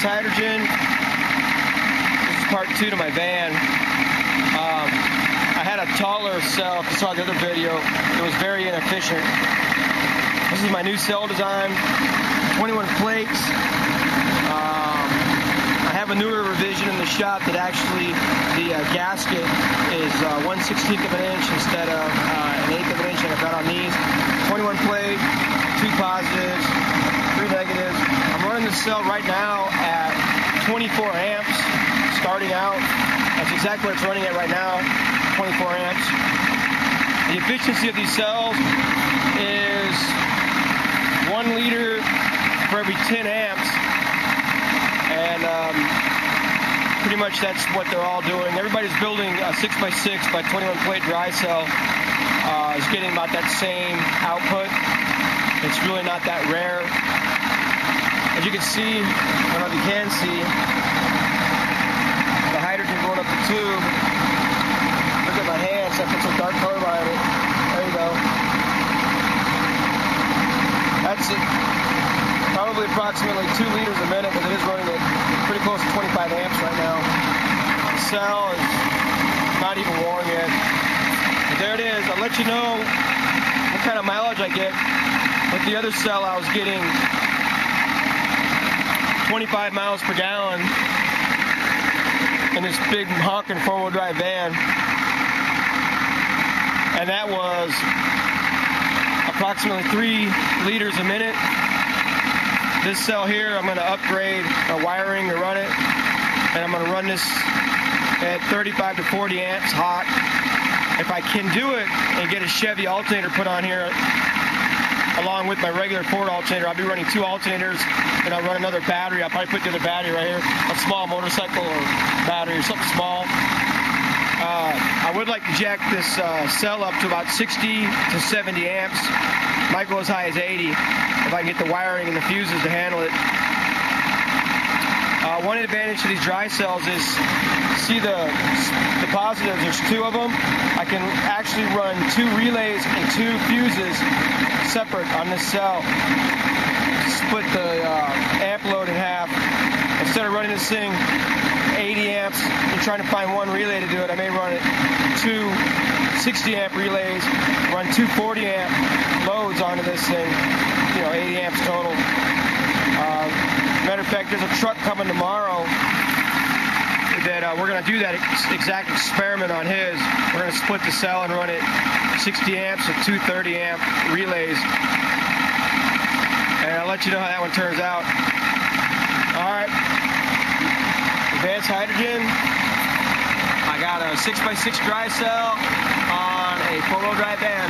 hydrogen. This is part 2 to my van. I had a taller cell, if you saw the other video. It was very inefficient. This is my new cell design, 21 plates. I have a newer revision in the shop that actually the gasket is 1/16 of an inch instead of an 1/8 of an inch like I've got on these. 21 plate, 2 positives, 3 negatives. I'm running the cell right now at 24 amps starting out. That's exactly what it's running at right now, 24 amps. The efficiency of these cells is 1 liter for every 10 amps. And pretty much that's what they're all doing. Everybody's building a 6x6 by 21 plate dry cell is getting about that same output. It's really not that rare. As you can see, I don't know if you can see, the hydrogen going up the tube. Look at my hands, I put some dark color behind it. There you go. That's it. Probably approximately 2 liters a minute, but it is running at pretty close to 25 amps right now. The cell is not even warm yet. But there it is. I'll let you know what kind of mileage I get. With the other cell, I was getting 25 miles per gallon in this big honking 4-wheel drive van. And that was approximately 3 liters a minute. This cell here, I'm going to upgrade my wiring to run it, and I'm going to run this at 35 to 40 amps hot. If I can do it and get a Chevy alternator put on here along with my regular Ford alternator, I'll be running 2 alternators, and I'll run another battery. I'll probably put the other battery right here, a small motorcycle or battery or something small. I would like to jack this cell up to about 60 to 70 amps. Might go as high as 80 if I can get the wiring and the fuses to handle it. One advantage to these dry cells is, see the positives, there's 2 of them. I can actually run 2 relays and 2 fuses separate on this cell. Split the amp load in half. Instead of running this thing 80 amps and trying to find 1 relay to do it, I may run it 2 60 amp relays, run 2 40 amp loads onto this thing, 80 amps total. Matter of fact, there's a truck coming tomorrow that we're going to do that exact experiment on his. We're going to split the cell and run it 60 amps and 2 30 amp relays. And I'll let you know how that one turns out. All right. Advanced hydrogen. I got a 6x6 dry cell on a 4-wheel drive van.